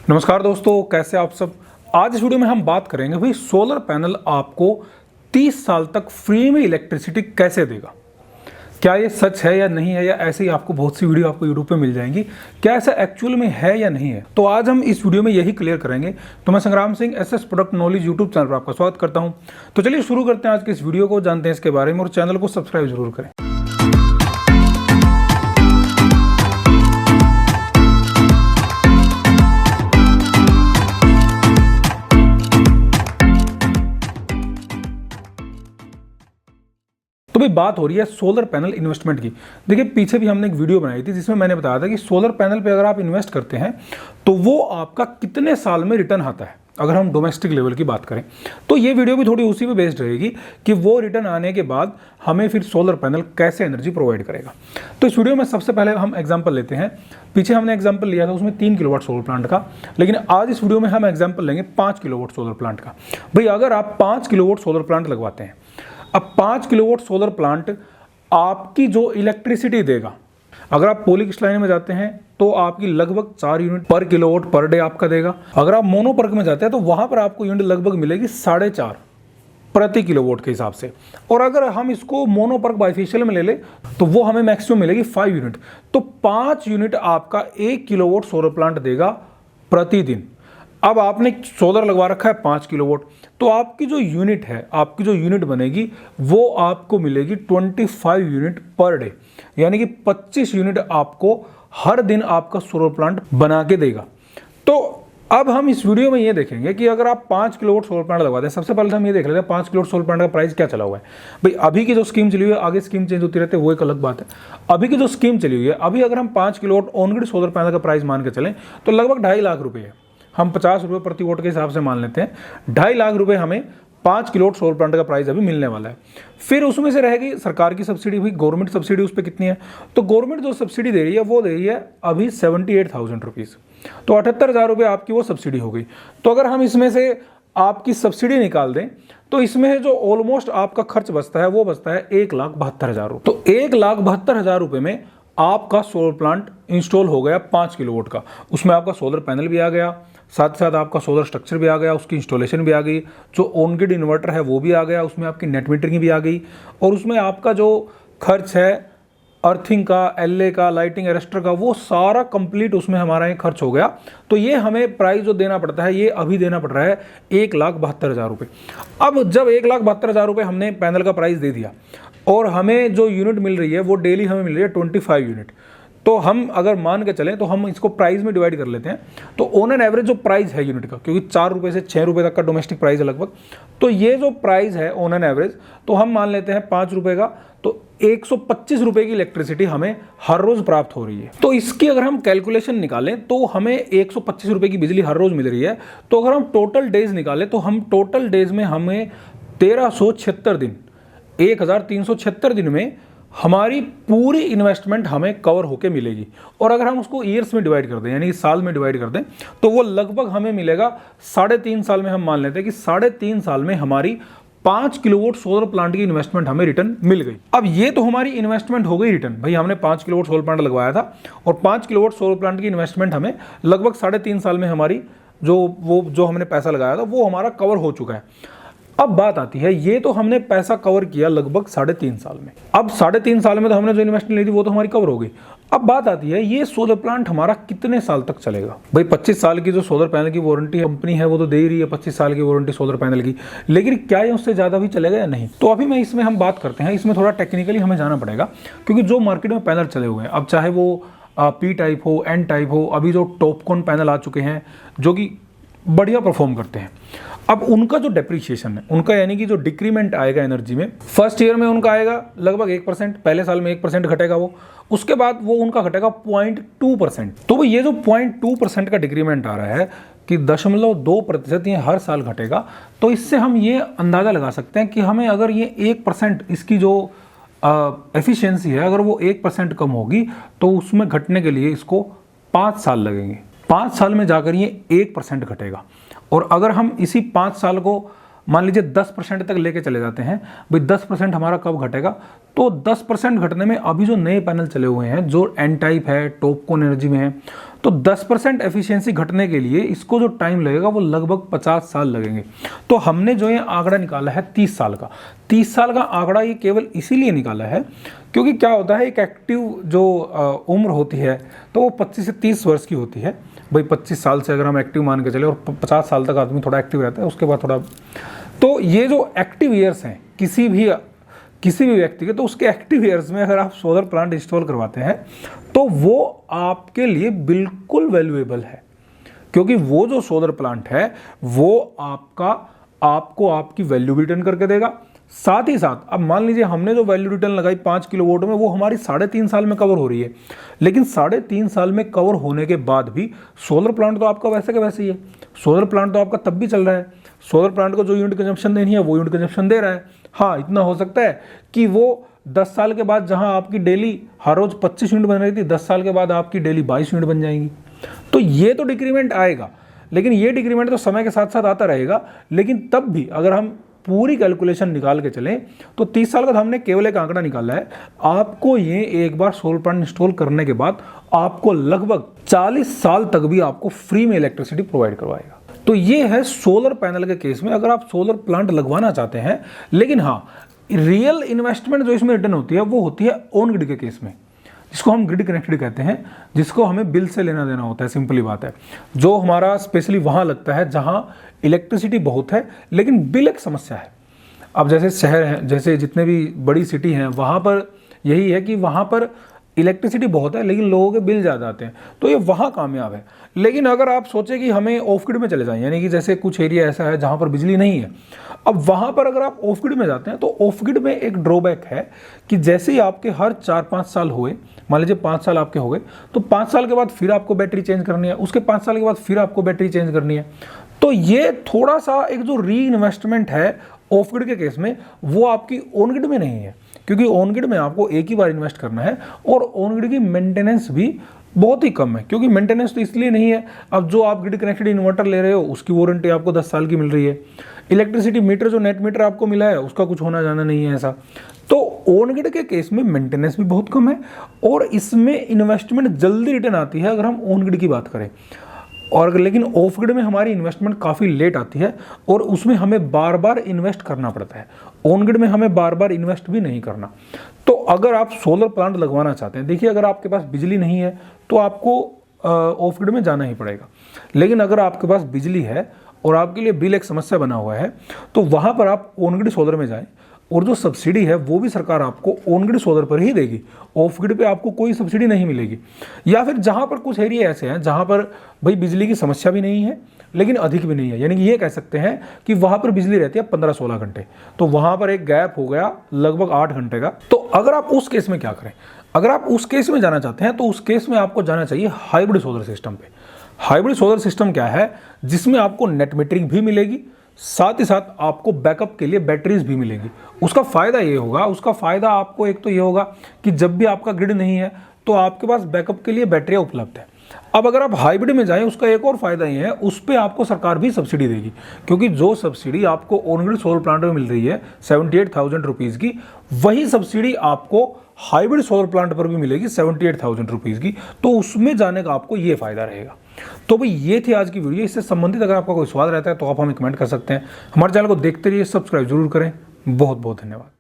नमस्कार दोस्तों, कैसे आप सब। आज इस वीडियो में हम बात करेंगे भाई सोलर पैनल आपको 30 साल तक फ्री में इलेक्ट्रिसिटी कैसे देगा। क्या ये सच है या नहीं है, या ऐसे ही आपको बहुत सी वीडियो आपको यूट्यूब पे मिल जाएंगी, क्या ऐसा एक्चुअल में है या नहीं है। तो आज हम इस वीडियो में यही क्लियर करेंगे। तो मैं संग्राम Singh SS product knowledge YouTube channel पर आपका स्वागत करता हूं। तो चलिए शुरू करते हैं आज के इस वीडियो को, जानते हैं इसके बारे में और चैनल को सब्सक्राइब जरूर करें। तो भाई बात हो रही है सोलर पैनल इन्वेस्टमेंट की। देखिए पीछे भी हमने एक वीडियो बनाई थी जिसमें मैंने बताया था कि सोलर पैनल पे अगर आप इन्वेस्ट करते हैं तो वो आपका कितने साल में रिटर्न आता है, अगर हम डोमेस्टिक लेवल की बात करें। तो ये वीडियो भी थोड़ी उसी पे बेस्ड रहेगी कि वो रिटर्न आने के बाद हमें फिर सोलर पैनल कैसे एनर्जी प्रोवाइड करेगा। तो इस वीडियो में सबसे पहले हम एग्जाम्पल लेते हैं। पीछे हमने एग्जाम्पल लिया था उसमें 3 किलोवाट सोलर प्लांट का, लेकिन आज इस वीडियो में हम एग्जाम्पल लेंगे 5 किलोवाट सोलर प्लांट का। भाई अगर आप 5 किलोवाट सोलर प्लांट लगवाते हैं, अब 5 किलोवाट सोलर प्लांट आपकी जो इलेक्ट्रिसिटी देगा, अगर आप पॉली लाइन में जाते हैं तो आपकी लगभग 4 यूनिट पर किलोवाट पर डे आपका देगा। अगर आप मोनोपर्क में जाते हैं तो वहां पर आपको यूनिट लगभग मिलेगी 4.5 प्रति किलोवाट के हिसाब से। और अगर हम इसको मोनोपर्क बाइफेशियल में ले ले तो वो हमें मैक्सिमम मिलेगी 5 यूनिट। तो 5 यूनिट आपका 1 किलोवाट सोलर प्लांट देगा प्रतिदिन। अब आपने सोलर लगवा रखा है 5 किलोवाट, तो आपकी जो यूनिट है, आपकी जो यूनिट बनेगी वो आपको मिलेगी 25 यूनिट पर डे, यानी कि 25 यूनिट आपको हर दिन आपका सोलर प्लांट बना के देगा। तो अब हम इस वीडियो में ये देखेंगे कि अगर आप 5 किलोवाट सोलर प्लांट लगवाते हैं, सबसे पहले हम ये देख लेते हैं 5 किलोवाट सोलर प्लांट का प्राइस क्या चला हुआ है। भाई अभी की जो स्कीम चली हुई है, आगे स्कीम चेंज होती रहती है, वो एक अलग बात है। अभी की जो स्कीम चली हुई है, अभी अगर हम 5 kilowatt on grid solar panel का प्राइस मान के चलें तो लगभग 2.5 लाख रुपए है। हम 50 रुपये प्रति वोट के हिसाब से मान लेते हैं, 2.5 लाख रुपए हमें 5 किलोवाट सोलर प्लांट का प्राइस अभी मिलने वाला है। फिर उसमें से रहेगी सरकार की सब्सिडी, हुई गवर्नमेंट सब्सिडी उस पर कितनी है। तो गवर्नमेंट जो सब्सिडी दे रही है वो दे रही है अभी 78,000 रुपीज़, तो 78,000 रुपये आपकी वो सब्सिडी हो गई। तो अगर हम इसमें से आपकी सब्सिडी निकाल दें तो इसमें जो ऑलमोस्ट आपका खर्च बचता है वो बचता है 1,72,000 रुपये। तो 1,72,000 रुपये में आपका सोलर प्लांट इंस्टॉल हो गया 5 किलोवाट का। उसमें आपका सोलर पैनल भी आ गया, साथ ही साथ आपका सोलर स्ट्रक्चर भी आ गया, उसकी इंस्टॉलेशन भी आ गई, जो ऑन ग्रिड इन्वर्टर है वो भी आ गया, उसमें आपकी नेट मीटरिंग भी आ गई, और उसमें आपका जो खर्च है अर्थिंग का, एलए का, लाइटिंग अरेस्टर का, वो सारा कंप्लीट उसमें हमारा ये खर्च हो गया। तो ये हमें प्राइस जो देना पड़ता है, ये अभी देना पड़ रहा है 1,72,000 रुपये। अब जब 1,72,000 रुपये हमने पैनल का प्राइस दे दिया और हमें जो यूनिट मिल रही है वो डेली हमें मिल रही है 25 यूनिट, तो हम अगर मान के चलें तो हम इसको प्राइस में डिवाइड कर लेते हैं। तो ऑन एन एवरेज जो प्राइस है यूनिट का, क्योंकि 4 रुपये से 6 रुपये तक का डोमेस्टिक प्राइस है लगभग, तो ये जो प्राइस है ऑन एन एवरेज, तो हम मान लेते हैं 5 रुपये का, तो 125 रुपये की इलेक्ट्रिसिटी हमें हर रोज प्राप्त हो रही है। तो इसकी अगर हम कैलकुलेशन निकालें तो हमें 125 रुपये की बिजली हर रोज मिल रही है। तो अगर हम टोटल डेज निकालें तो हम टोटल डेज में हमें 1376 दिन, 1376 दिन में हमारी पूरी इन्वेस्टमेंट हमें कवर होके मिलेगी। और अगर हम उसको ईयर्स में डिवाइड कर दें, यानी कि साल में डिवाइड कर दें, तो वो लगभग हमें मिलेगा 3.5 साल में। हम मान लेते हैं कि 3.5 साल में हमारी 5 किलोवाट सोलर प्लांट की इन्वेस्टमेंट हमें रिटर्न मिल गई। अब ये तो हमारी इन्वेस्टमेंट हो गई रिटर्न। भाई हमने 5 किलोवाट सोलर प्लांट लगवाया था और 5 किलोवाट सोलर प्लांट की इन्वेस्टमेंट हमें लगभग 3.5 साल में हमारी जो हमने पैसा लगाया था वो हमारा कवर हो चुका है। अब बात आती है, ये तो हमने पैसा कवर किया लगभग 3.5 साल में। अब 3.5 साल में तो हमने जो इन्वेस्टमेंट ली थी वो तो हमारी कवर हो गई। अब बात आती है, ये सोलर प्लांट हमारा कितने साल तक चलेगा। भाई 25 साल की जो सोलर पैनल की वारंटी कंपनी है वो तो दे ही रही है, 25 साल की वारंटी सोलर पैनल की, लेकिन क्या ये उससे ज़्यादा भी चलेगा या नहीं। तो अभी इसमें हम बात करते हैं, इसमें थोड़ा टेक्निकली हमें जाना पड़ेगा, क्योंकि जो मार्केट में पैनल चले हुए हैं, अब चाहे वो पी टाइप हो, एन टाइप हो, अभी जो टॉपकॉन पैनल आ चुके हैं जो कि बढ़िया परफॉर्म करते हैं, अब उनका जो डेप्रीशिएशन है, उनका यानी कि जो डिक्रीमेंट आएगा एनर्जी में, फर्स्ट ईयर में उनका आएगा लगभग 1%, पहले साल में 1% घटेगा वो, उसके बाद वो उनका घटेगा 0.2%। तो ये जो 0.2% का डिक्रीमेंट आ रहा है कि 0.2% ये हर साल घटेगा, तो इससे हम ये अंदाज़ा लगा सकते हैं कि हमें अगर ये 1% इसकी जो एफिशिएंसी है, अगर वो 1% कम होगी तो उसमें घटने के लिए इसको 5 साल लगेंगे। 5 साल में जाकर ये 1% घटेगा। और अगर हम इसी 5 साल को मान लीजिए 10% तक लेके चले जाते हैं, भाई 10% हमारा कब घटेगा, तो 10% घटने में अभी जो नए पैनल चले हुए हैं जो एन टाइप है, टॉपकॉन एनर्जी में है, तो 10% एफिशिएंसी घटने के लिए इसको जो टाइम लगेगा वो लगभग 50 साल लगेंगे। तो हमने जो ये आंकड़ा निकाला है 30 साल का, 30 साल का आंकड़ा ये केवल इसीलिए निकाला है क्योंकि क्या होता है, एक एक्टिव जो उम्र होती है तो वो 25 से 30 वर्ष की होती है। भाई 25 साल से अगर हम एक्टिव मान के चले और 50 साल तक आदमी थोड़ा एक्टिव रहता है, उसके बाद थोड़ा, तो ये जो एक्टिव ईयर्स हैं किसी भी व्यक्ति के, तो उसके एक्टिव ईयर्स में अगर आप सोलर प्लांट इंस्टॉल करवाते हैं तो वो आपके लिए बिल्कुल वैल्यूएबल है, क्योंकि वो जो सोलर प्लांट है वो आपको आपकी वैल्यू भी रिटर्न करके देगा। साथ ही साथ अब मान लीजिए हमने जो वैल्यू रिटर्न लगाई 5 किलोवाट में, वो हमारी 3.5 साल में कवर हो रही है, लेकिन 3.5 साल में कवर होने के बाद भी सोलर प्लांट तो आपका वैसे का वैसे ही है। सोलर प्लांट तो आपका तब भी चल रहा है, सोलर प्लांट को जो यूनिट कंजम्पशन देनी है वो यूनिट कंजम्पशन दे रहा है। हाँ, इतना हो सकता है कि वो 10 साल के बाद जहां आपकी डेली हर रोज 25 यूनिट बन रही थी, 10 साल के बाद आपकी डेली 22 यूनिट बन जाएंगी। तो ये तो डिक्रीमेंट आएगा, लेकिन ये डिक्रीमेंट तो समय के साथ साथ आता रहेगा। लेकिन तब भी अगर हम पूरी कैलकुलेशन निकाल के चलें तो 30 साल का हमने केवल एक आंकड़ा निकाला है। आपको ये एक बार सोलर प्लांट इंस्टॉल करने के बाद आपको लगभग 40 साल तक भी आपको फ्री में इलेक्ट्रिसिटी प्रोवाइड करवाएगा। तो ये है सोलर पैनल के केस में अगर आप सोलर प्लांट लगवाना चाहते हैं। लेकिन हाँ, रियल इन्वेस्टमेंट जो इसमें रिटर्न होती है वो होती है ऑन ग्रिड के केस में, जिसको हम ग्रिड कनेक्टेड कहते हैं, जिसको हमें बिल से लेना देना होता है। सिंपली बात है, जो हमारा स्पेशली वहाँ लगता है जहाँ इलेक्ट्रिसिटी बहुत है लेकिन बिल एक समस्या है। अब जैसे शहर हैं, जैसे जितने भी बड़ी सिटी हैं, वहाँ पर यही है कि वहाँ पर इलेक्ट्रिसिटी बहुत है लेकिन लोगों के बिल ज़्यादा आते हैं, तो ये वहाँ कामयाब है। लेकिन अगर आप सोचें कि हमें ऑफ ग्रिड में चले जाएं, यानी कि जैसे कुछ एरिया ऐसा है जहाँ पर बिजली नहीं है, अब वहाँ पर अगर आप ऑफ ग्रिड में जाते हैं तो ऑफ ग्रिड में एक ड्रॉबैक है कि जैसे ही आपके हर 4-5 साल हुए, मान लीजिए 5 साल आपके हो गए, तो 5 साल के बाद फिर आपको बैटरी चेंज करनी है, उसके 5 साल के बाद फिर आपको बैटरी चेंज करनी है। तो ये थोड़ा सा एक जो री इन्वेस्टमेंट है ऑफ ग्रिड के केस में, वो आपकी ऑन ग्रिड में नहीं है, क्योंकि ऑन ग्रिड में आपको एक ही बार इन्वेस्ट करना है और ऑन ग्रिड की मेंटेनेंस भी बहुत ही कम है। क्योंकि मेंटेनेंस तो इसलिए नहीं है, अब जो आप ग्रिड कनेक्टेड इन्वर्टर ले रहे हो उसकी वारंटी आपको 10 साल की मिल रही है। इलेक्ट्रिसिटी मीटर जो नेट मीटर आपको मिला है उसका कुछ होना जाना नहीं है ऐसा। तो ऑन ग्रिड के केस में मेंटेनेंस भी बहुत कम है और इसमें इन्वेस्टमेंट जल्दी रिटर्न आती है अगर हम ऑन ग्रिड की बात करें। और लेकिन ऑफ ग्रिड में हमारी इन्वेस्टमेंट काफ़ी लेट आती है और उसमें हमें बार बार इन्वेस्ट करना पड़ता है। ऑन ग्रिड में हमें बार बार इन्वेस्ट भी नहीं करना। तो अगर आप सोलर प्लांट लगवाना चाहते हैं, देखिए अगर आपके पास बिजली नहीं है तो आपको ऑफ ग्रिड में जाना ही पड़ेगा। लेकिन अगर आपके पास बिजली है और आपके लिए बिल एक समस्या बना हुआ है, तो वहाँ पर आप ऑन ग्रिड सोलर में जाएं और जो सब्सिडी है वो भी सरकार आपको ऑन ग्रिड सोलर पर ही देगी, ऑफ ग्रिड पे आपको कोई सब्सिडी नहीं मिलेगी। या फिर जहाँ पर कुछ एरिया ऐसे हैं जहाँ पर भाई बिजली की समस्या भी नहीं है लेकिन अधिक भी नहीं है, यानी कि ये कह सकते हैं कि वहाँ पर बिजली रहती है 15-16 घंटे, तो वहाँ पर एक गैप हो गया लगभग 8 घंटे का। तो अगर आप उस केस में क्या करें, अगर आप उस केस में जाना चाहते हैं तो उस केस में आपको जाना चाहिए हाइब्रिड सोलर सिस्टम पे। हाइब्रिड सोलर सिस्टम क्या है, जिसमें आपको नेट मीटरिंग भी मिलेगी, साथ ही साथ आपको बैकअप के लिए बैटरीज भी मिलेगी। उसका फ़ायदा ये होगा, उसका फ़ायदा आपको एक तो ये होगा कि जब भी आपका ग्रिड नहीं है तो आपके पास बैकअप के लिए बैटरियाँ उपलब्ध है। अब अगर आप हाइब्रिड में जाएं, उसका एक और फायदा ये है, उस पर आपको सरकार भी सब्सिडी देगी, क्योंकि जो सब्सिडी आपको ऑन ग्रिड सोलर प्लांट में मिल रही है 78,000 रुपीज़ की, वही सब्सिडी आपको हाइब्रिड सोलर प्लांट पर भी मिलेगी 78,000 रुपीज़ की। तो उसमें जाने का आपको ये फायदा रहेगा। तो भाई ये थी आज की वीडियो। इससे संबंधित अगर आपका कोई सवाल रहता है तो आप हमें कमेंट कर सकते हैं। हमारे चैनल को देखते रहिए, सब्सक्राइब जरूर करें। बहुत बहुत धन्यवाद।